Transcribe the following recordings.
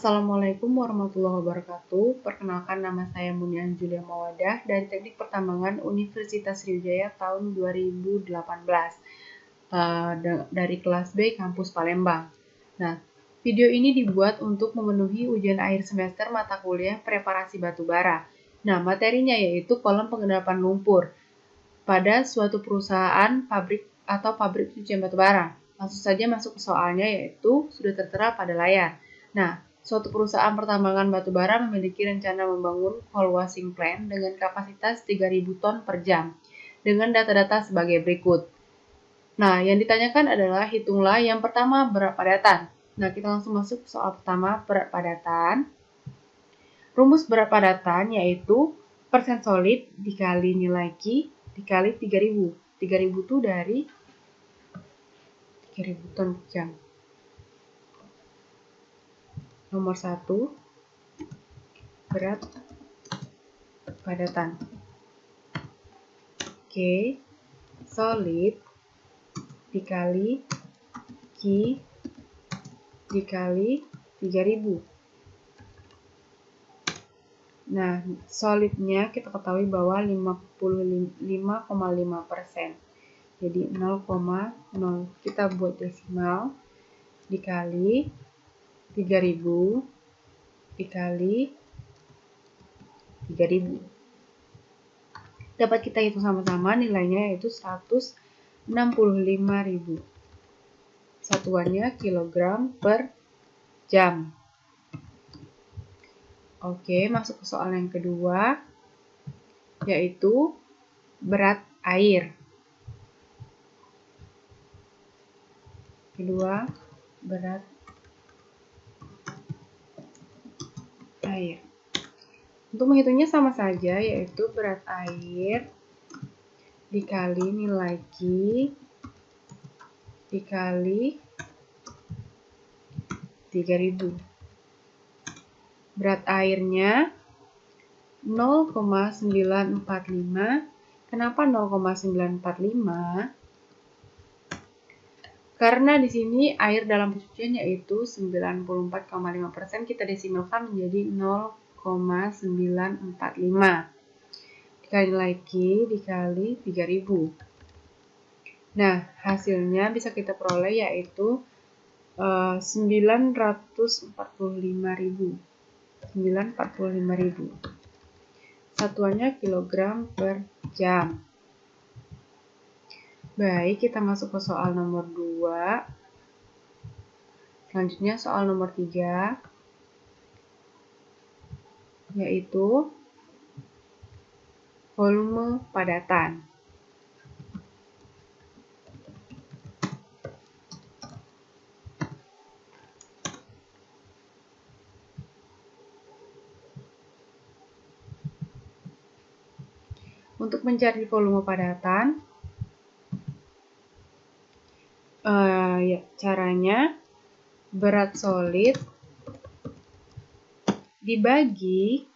Assalamualaikum warahmatullahi wabarakatuh. Perkenalkan, nama saya Munian Julia Mawadah dari Teknik Pertambangan Universitas Sriwijaya tahun 2018 dari kelas B Kampus Palembang. Nah, video ini dibuat untuk memenuhi ujian akhir semester mata kuliah preparasi batubara. Nah, materinya yaitu kolom pengendapan lumpur pada suatu perusahaan pabrik atau pabrik cucian batubara. Langsung saja masuk ke soalnya, yaitu sudah tertera pada layar. Nah, suatu perusahaan pertambangan batubara memiliki rencana membangun coal washing plant dengan kapasitas 3.000 ton per jam dengan data-data sebagai berikut. Nah, yang ditanyakan adalah hitunglah yang pertama berat padatan. Nah, kita langsung masuk ke soal pertama, berat padatan. Rumus berat padatan yaitu persen solid dikali nilai Q dikali 3.000. 3.000 itu dari 3.000 ton per jam. Nomor 1, berat padatan. K solid dikali Q dikali 3.000. Nah, solidnya kita ketahui bahwa 55,5%. Jadi 0,0 kita buat desimal dikali 3.000 dikali 3.000. Dapat kita hitung sama-sama, nilainya yaitu 165.000. Satuannya kilogram per jam. Oke, masuk ke soal yang kedua, yaitu berat air. Berat air. Untuk menghitungnya sama saja, yaitu berat air dikali nilai Q dikali 3.000. Berat airnya 0,945. Kenapa 0,945? Karena di sini air dalam pencucian yaitu 94,5%, kita desimalkan menjadi 0,945. Dikali nilai Q dikali 3.000. Nah, hasilnya bisa kita peroleh yaitu 945.000. Satuannya kilogram per jam. Baik, kita masuk ke soal nomor 2. Selanjutnya soal nomor 3, yaitu volume padatan. Untuk mencari volume padatan, caranya berat solid dibagi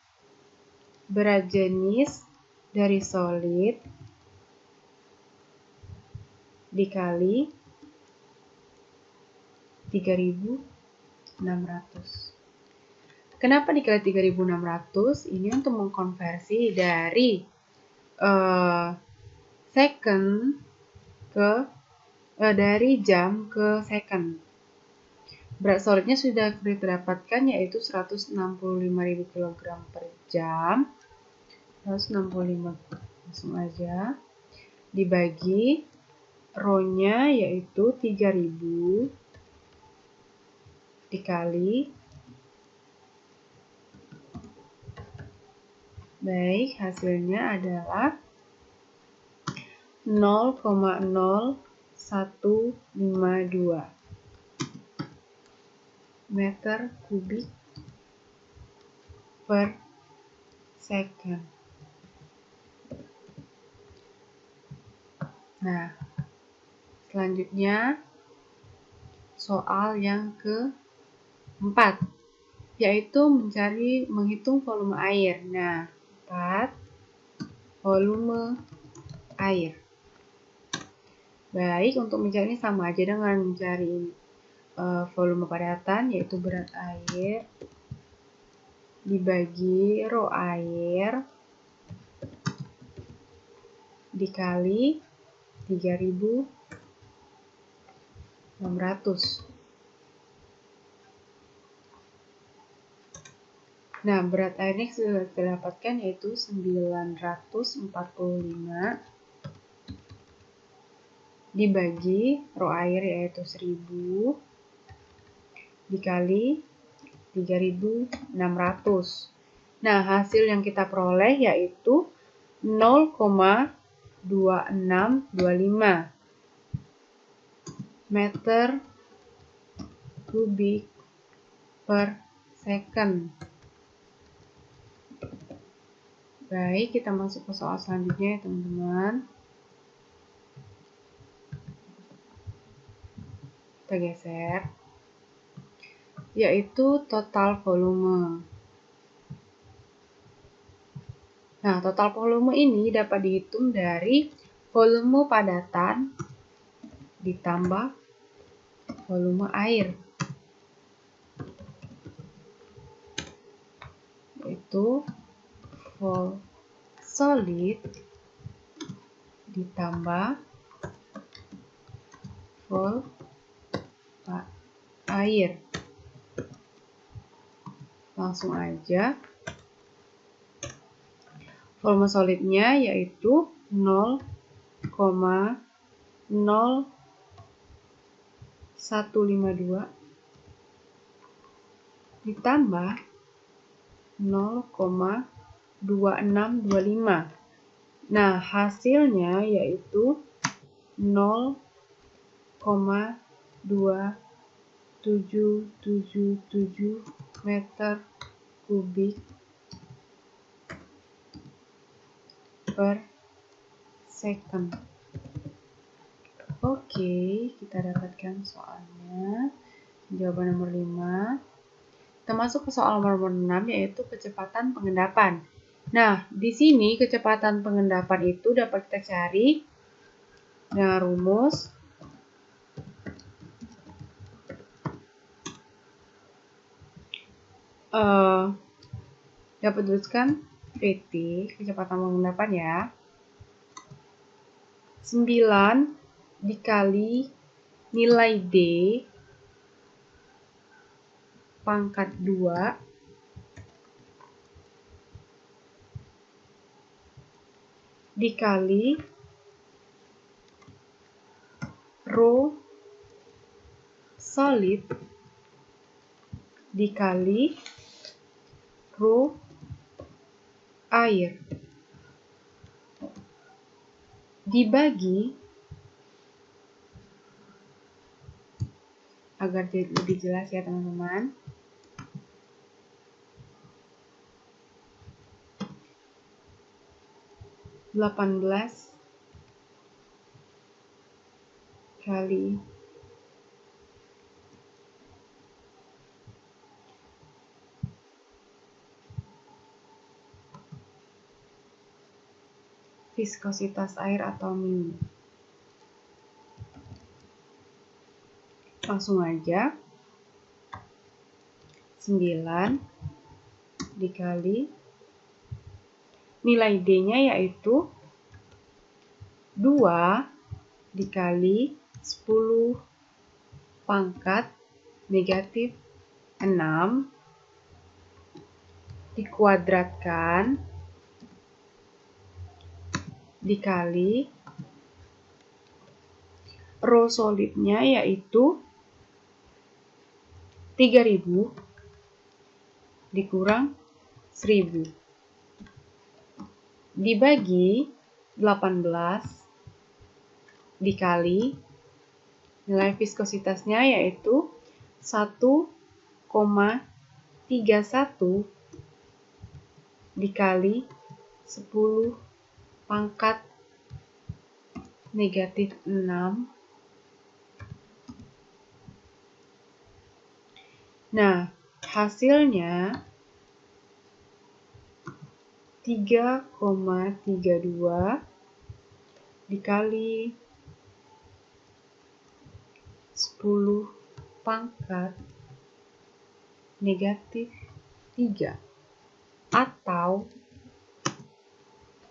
berat jenis dari solid dikali 3.600. Kenapa dikali 3.600? Ini untuk mengkonversi dari second ke dari jam ke second. Berat solidnya sudah kita dapatkan yaitu 165.000 kg per jam. 165 langsung aja dibagi rho-nya yaitu 3.000 dikali, baik, hasilnya adalah 0,0152 meter kubik per second. Nah, selanjutnya soal yang keempat, yaitu menghitung volume air. Nah, 4, volume air. Baik, untuk mencari sama aja dengan mencari volume padatan, yaitu berat air dibagi rho air dikali 3.600. Nah, berat airnya sudah kita dapatkan yaitu 945 dibagi rho air yaitu 1000 dikali 3.600. Nah, hasil yang kita peroleh yaitu 0,2625 meter kubik per second. Baik, kita masuk ke soal selanjutnya ya teman-teman. Kita geser, yaitu total volume. Nah, total volume ini dapat dihitung dari volume padatan ditambah volume air, yaitu vol solid ditambah vol air. Langsung aja. Volume solidnya yaitu 0,0152 ditambah 0,2625. Nah, hasilnya yaitu 0,2777 meter kubik per second. Oke, kita dapatkan soalnya. Jawaban nomor 5. Kita masuk ke soal nomor 6 yaitu kecepatan pengendapan. Nah, di sini kecepatan pengendapan itu dapat kita cari dengan rumus dapat dituliskan VT, kecepatan pengendapan ya. 9 dikali nilai D pangkat 2 dikali rho solid dikali rho air dibagi, agar lebih jelas ya teman-teman, (18 kali viskositas air atau mu). Langsung aja, 9 dikali nilai D-nya yaitu 2 dikali 10 pangkat negatif 6 dikuadratkan dikali rho solidnya yaitu 3000 dikurang 1000 dibagi 18 dikali nilai viskositasnya yaitu 1,31 dikali 10 pangkat negatif 6. Nah, hasilnya 3,32 dikali 10 pangkat negatif 3. atau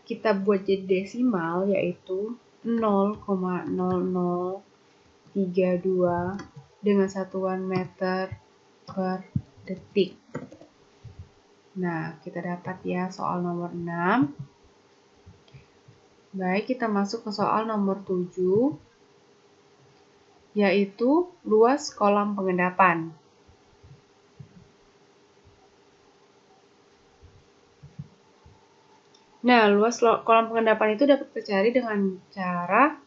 kita buat jadi desimal, yaitu 0,0032 dengan satuan meter per detik. Nah, kita dapat ya soal nomor 6. Baik, kita masuk ke soal nomor 7, yaitu luas kolam pengendapan. Nah, luas kolam pengendapan itu dapat kita cari dengan cara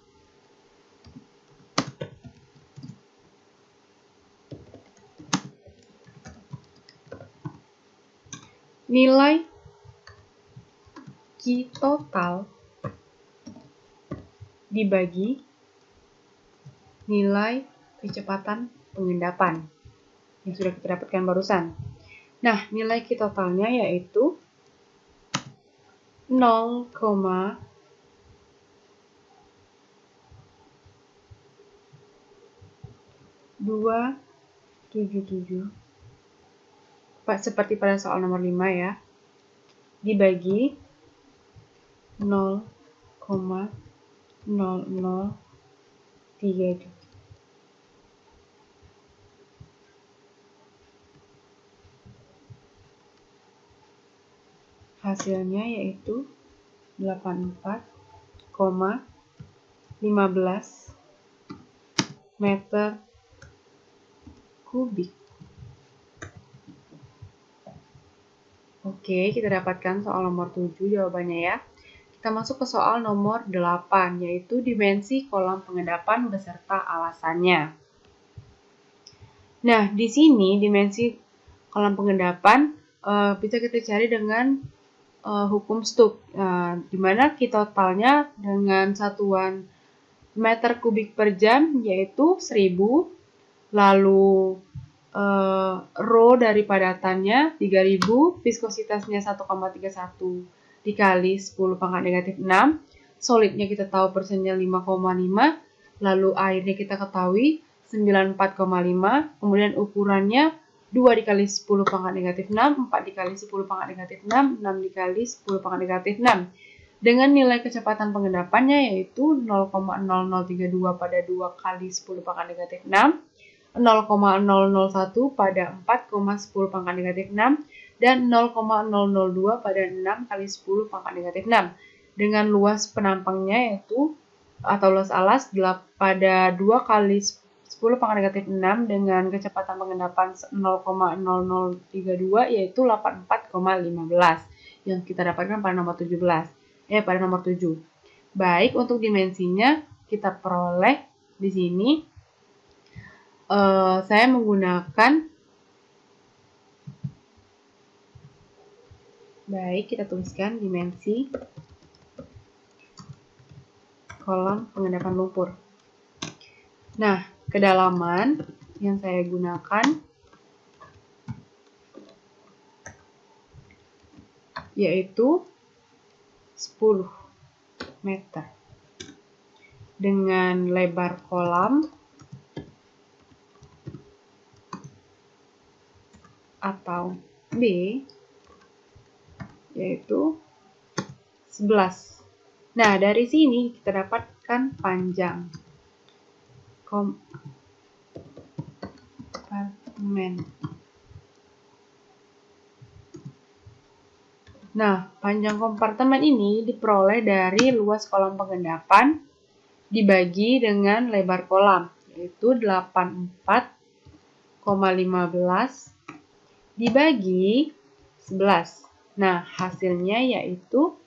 nilai Q total dibagi nilai kecepatan pengendapan yang sudah kita dapatkan barusan. Nah, nilai Q totalnya yaitu 0,277 seperti pada soal nomor 5 ya, dibagi 0,0032. Hasilnya yaitu 84,15 meter kubik. Oke, kita dapatkan soal nomor 7 jawabannya ya. Kita masuk ke soal nomor 8, yaitu dimensi kolam pengendapan beserta alasannya. Nah, di sini dimensi kolam pengendapan bisa kita cari dengan hukum Stokes, di mana Q totalnya dengan satuan meter kubik per jam yaitu 1000, lalu rho dari padatannya 3000, viskositasnya 1,31 dikali 10 pangkat negatif 6, solidnya kita tahu persennya 5,5, lalu airnya kita ketahui 94,5, kemudian ukurannya 2 dikali 10 pangkat negatif 6, 4 dikali 10 pangkat negatif 6, 6 dikali 10 pangkat negatif 6. Dengan nilai kecepatan pengendapannya yaitu 0,0032 pada 2 kali 10 pangkat negatif 6, 0,001 pada 4,10 pangkat negatif 6, dan 0,002 pada 6 kali 10 pangkat negatif 6. Dengan luas penampangnya yaitu atau luas alas pada 2 kali 10 pangkat negatif 6 dengan kecepatan pengendapan 0,0032 yaitu 84,15 yang kita dapatkan pada nomor pada nomor 7. Baik, untuk dimensinya kita peroleh di sini saya menggunakan, baik, kita tuliskan dimensi kolam pengendapan lumpur. Nah, kedalaman yang saya gunakan yaitu 10 meter dengan lebar kolam atau B yaitu 11. Nah, dari sini kita dapatkan panjang kompartemen. Nah, panjang kompartemen ini diperoleh dari luas kolam pengendapan dibagi dengan lebar kolam, yaitu 84,15 dibagi 11. Nah, hasilnya yaitu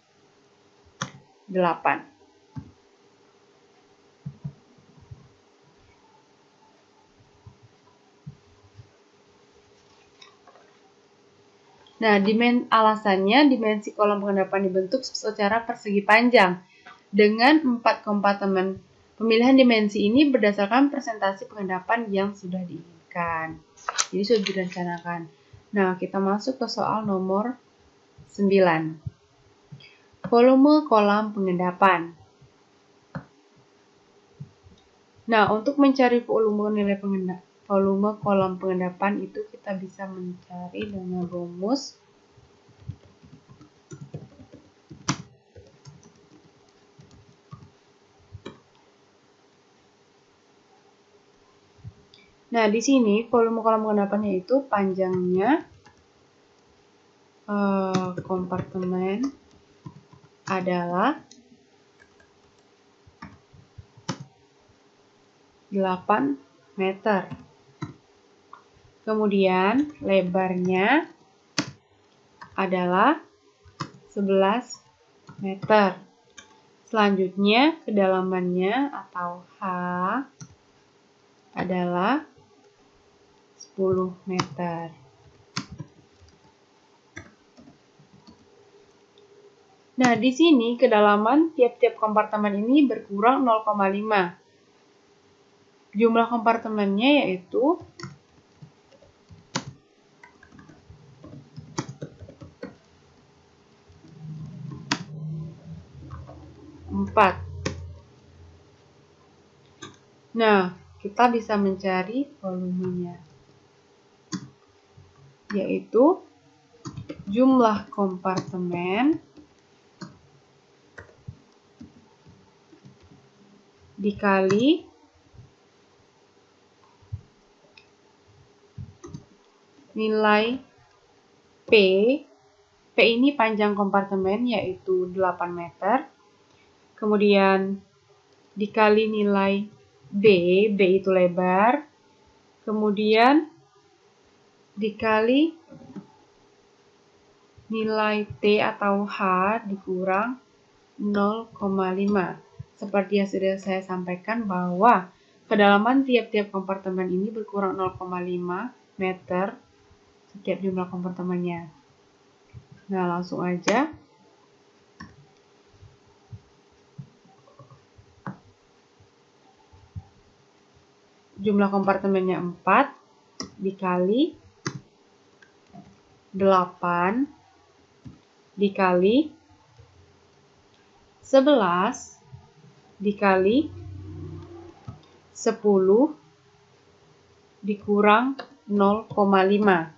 8. Nah, alasannya dimensi kolam pengendapan dibentuk secara persegi panjang dengan 4 kompartemen. Pemilihan dimensi ini berdasarkan presentasi pengendapan yang sudah diinginkan. Jadi sudah direncanakan. Nah, kita masuk ke soal nomor 9. Volume kolam pengendapan. Nah, untuk mencari volume kolam pengendapan itu kita bisa mencari dengan rumus Nah, di sini volume kolam pengendapannya itu panjangnya kompartemen adalah 8 meter. Kemudian lebarnya adalah 11 meter. Selanjutnya kedalamannya atau H adalah 10 meter. Nah, di sini kedalaman tiap-tiap kompartemen ini berkurang 0,5. Jumlah kompartemennya yaitu 4. Nah, kita bisa mencari volumenya, yaitu jumlah kompartemen dikali nilai P. P ini panjang kompartemen yaitu 8 meter. Kemudian dikali nilai B. B itu lebar. Kemudian dikali nilai T atau H dikurang 0,5. Seperti yang sudah saya sampaikan bahwa kedalaman tiap-tiap kompartemen ini berkurang 0,5 meter setiap jumlah kompartemennya. Nah, langsung aja. Jumlah kompartemennya 4 dikali 8 dikali 11 dikali 10 dikurang 0,5.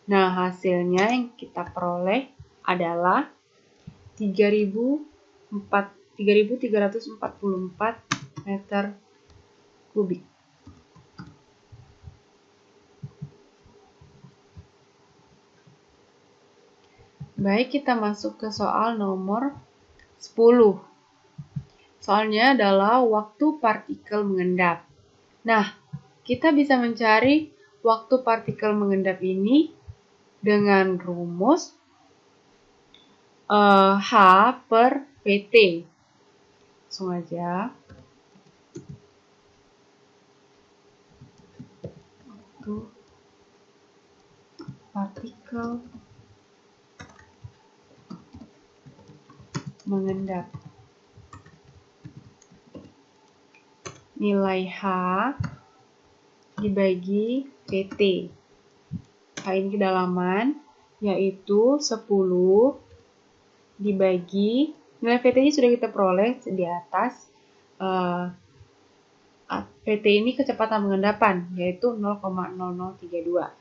Nah, hasilnya yang kita peroleh adalah 3.344 meter kubik. Baik, kita masuk ke soal nomor 10. Soalnya adalah waktu partikel mengendap. Nah, kita bisa mencari waktu partikel mengendap ini dengan rumus H per PT. Langsung aja. Waktu partikel mengendap. Nilai H dibagi PT. H ini kedalaman, yaitu 10 dibagi, nilai PT-nya sudah kita peroleh di atas. PT ini kecepatan pengendapan, yaitu 0,0032.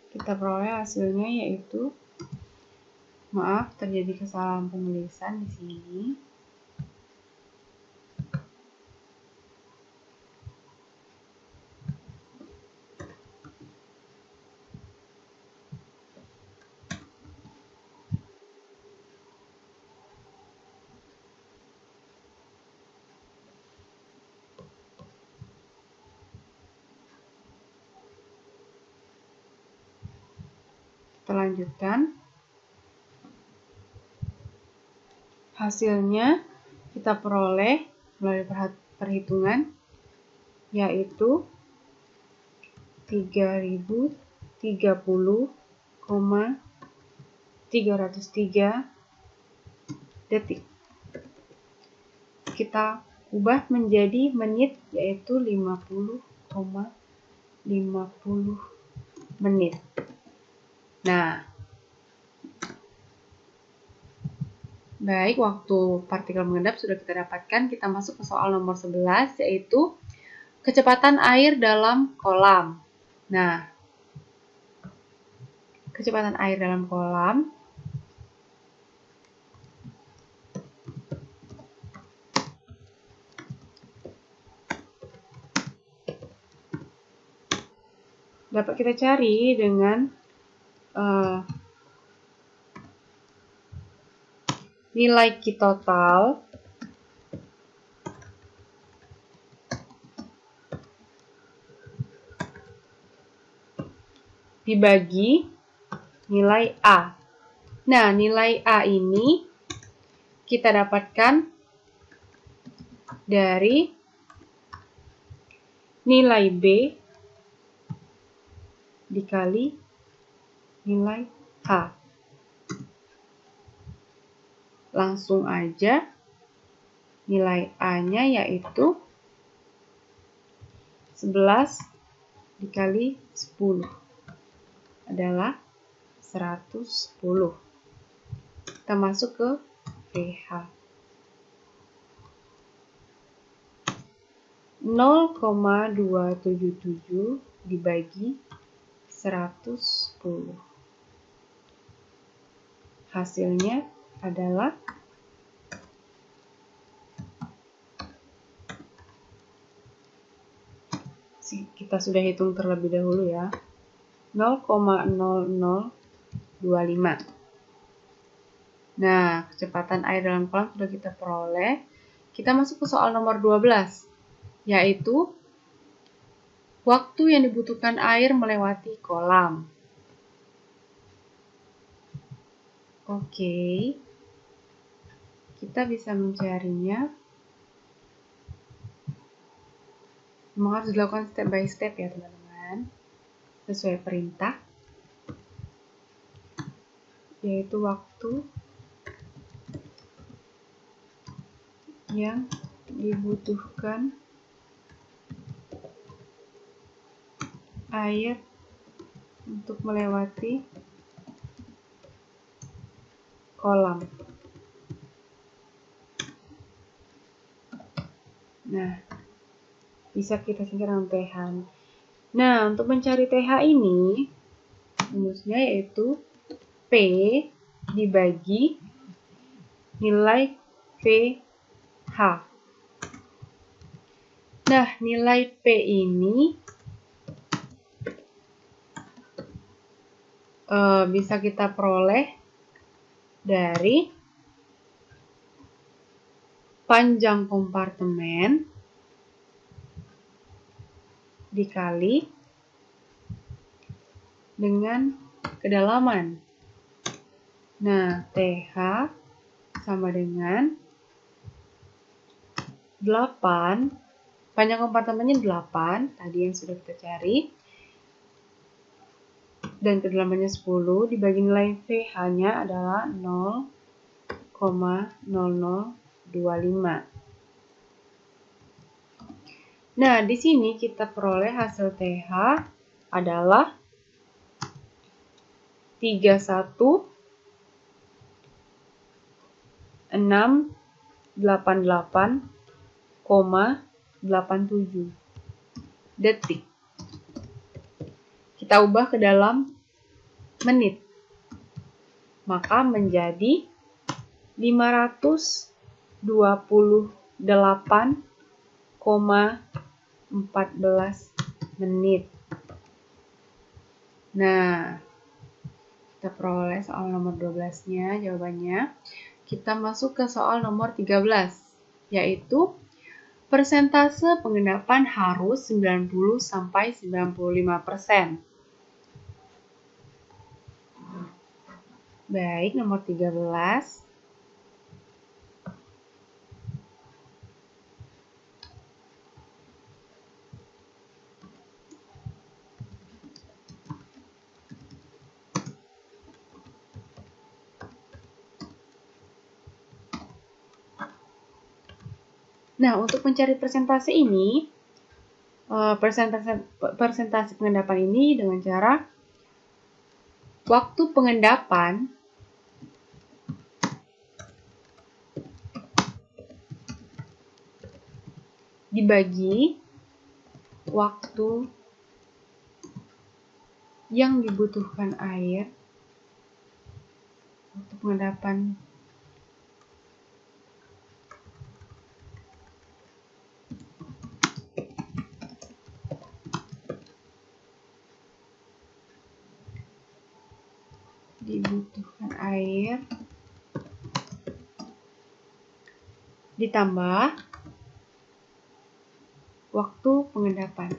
Kita peroleh hasilnya yaitu, maaf terjadi kesalahan penulisan di sini. Kita lanjutkan. Hasilnya kita peroleh melalui perhitungan yaitu 3030,303 detik. Kita ubah menjadi menit yaitu 50,50 menit. Nah, baik, waktu partikel mengendap sudah kita dapatkan. Kita masuk ke soal nomor 11 yaitu kecepatan air dalam kolam. Nah, kecepatan air dalam kolam dapat kita cari dengan nilai Q total dibagi nilai A. Nah, nilai A ini kita dapatkan dari nilai B dikali nilai H. Langsung aja nilai A-nya yaitu 11 dikali 10 adalah 110. Kita masuk ke pH. 0,277 dibagi 110. Hasilnya adalah kita sudah hitung terlebih dahulu ya. 0,0025. Nah, kecepatan air dalam kolam sudah kita peroleh. Kita masuk ke soal nomor 12, yaitu waktu yang dibutuhkan air melewati kolam. Oke, kita bisa mencarinya. Memang harus dilakukan step by step ya teman-teman, sesuai perintah, yaitu waktu yang dibutuhkan air untuk melewati kolam. Nah, bisa kita singkirkan pH. Nah, untuk mencari pH ini, rumusnya yaitu P dibagi nilai pH. Nah, nilai P ini bisa kita peroleh dari panjang kompartemen dikali dengan kedalaman. Nah, TH sama dengan 8, panjang kompartemennya 8, tadi yang sudah kita cari, dan kedalamannya 10, dibagi nilai pH-nya adalah 0,0025. Nah, di sini kita peroleh hasil TH adalah 31.688,87 detik. Kita ubah ke dalam menit, maka menjadi 528,14 menit. Nah, kita peroleh soal nomor 12-nya jawabannya. Kita masuk ke soal nomor 13, yaitu persentase pengendapan harus 90-95%. Baik, nomor 13. Nah, untuk mencari persentase ini, persentase pengendapan ini dengan cara waktu pengendapan dibagi waktu yang dibutuhkan air untuk pengendapan ditambah waktu pengendapan.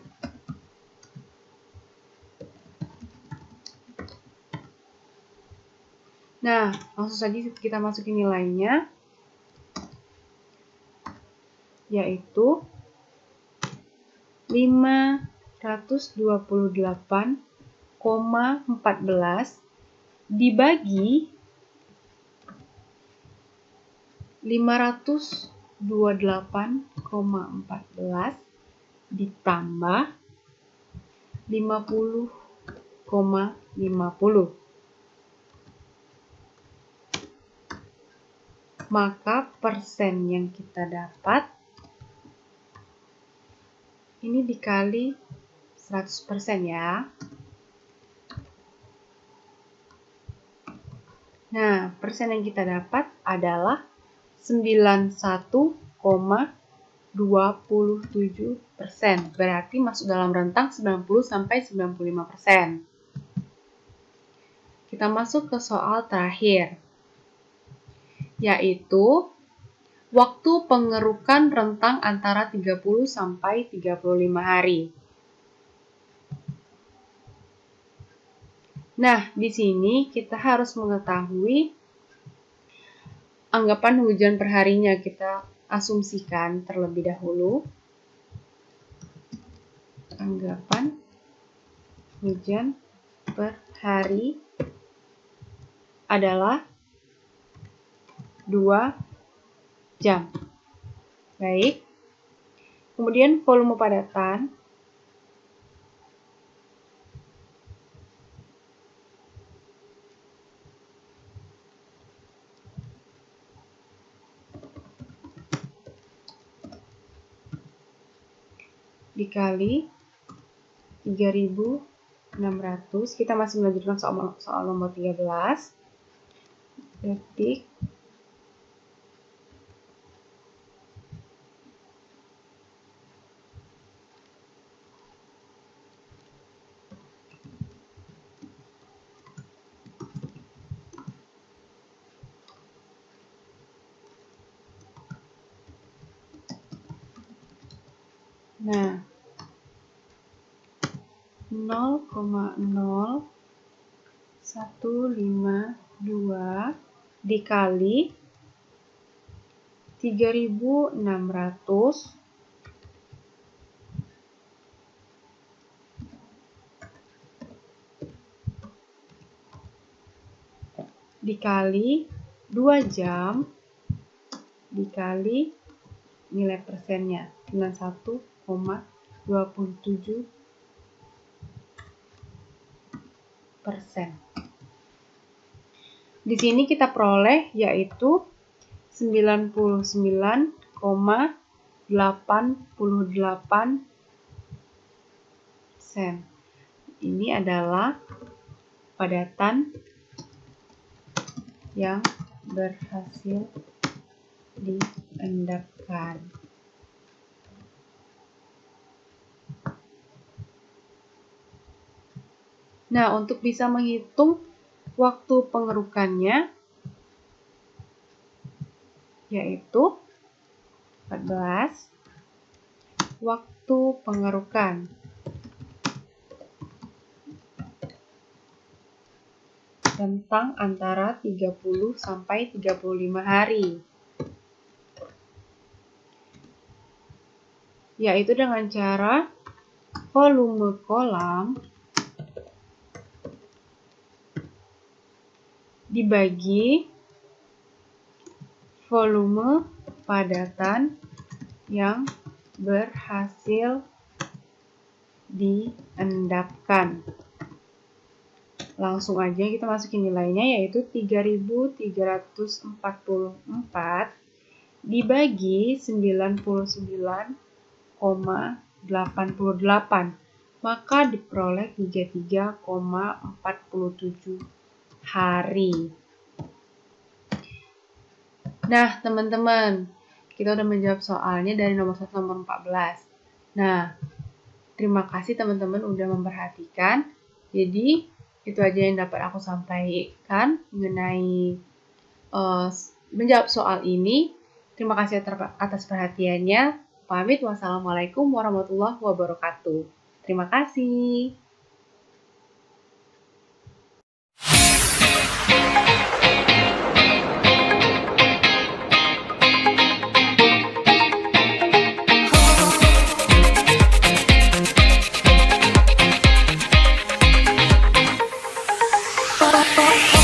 Nah, langsung saja kita masukin nilainya, yaitu 528,14 dibagi 528,14 ditambah 50,50. Maka persen yang kita dapat ini dikali 100% ya. Nah, persen yang kita dapat adalah 91,27%. Berarti masuk dalam rentang 90-95%. Kita masuk ke soal terakhir, yaitu waktu pengerukan rentang antara 30-35 hari. Nah, di sini kita harus mengetahui anggapan hujan perharinya. Kita asumsikan terlebih dahulu. Anggapan hujan per hari adalah 2 jam. Baik. Kemudian volume padatan dikali 3.600. Kita masih melanjutkan soal nomor 13. Detik nah 0,0152 dikali 3.600 dikali 2 jam dikali nilai persennya 91,27%. Di sini kita peroleh yaitu 99,88%. Ini adalah padatan yang berhasil diendapkan. Nah, untuk bisa menghitung waktu pengerukannya, yaitu 14 waktu pengerukan rentang antara 30-35 hari, yaitu dengan cara volume kolam dibagi volume padatan yang berhasil diendapkan. Langsung aja kita masukin nilainya, yaitu 3.344 dibagi 99,88%. maka diperoleh 33,47 hari. Nah, teman-teman, kita udah menjawab soalnya dari nomor 1 nomor 14. Nah, terima kasih teman-teman udah memperhatikan. Jadi, itu aja yang dapat aku sampaikan mengenai menjawab soal ini. Terima kasih atas perhatiannya. Pamit, wassalamualaikum warahmatullahi wabarakatuh. Terima kasih. Oh, oh, oh.